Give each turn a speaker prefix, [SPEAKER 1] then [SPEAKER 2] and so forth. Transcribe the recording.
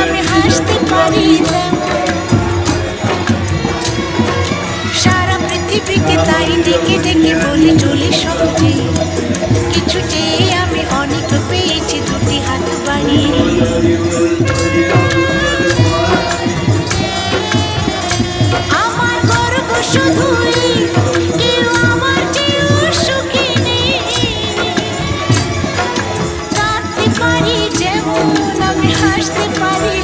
[SPEAKER 1] আমি হাসতে পারি সারা পৃথিবীকে তাই ডেকে ডেকে বলি চলি সহজে কিছু চেয়ে আমি অনেক পেয়েছি দুটি হাত বাড়িয়ে আমার গর্ব শুধুই কেউ আমার চেয়েও সুখী নেই কাঁদতে পারি যেমন আমি হাসতে পারি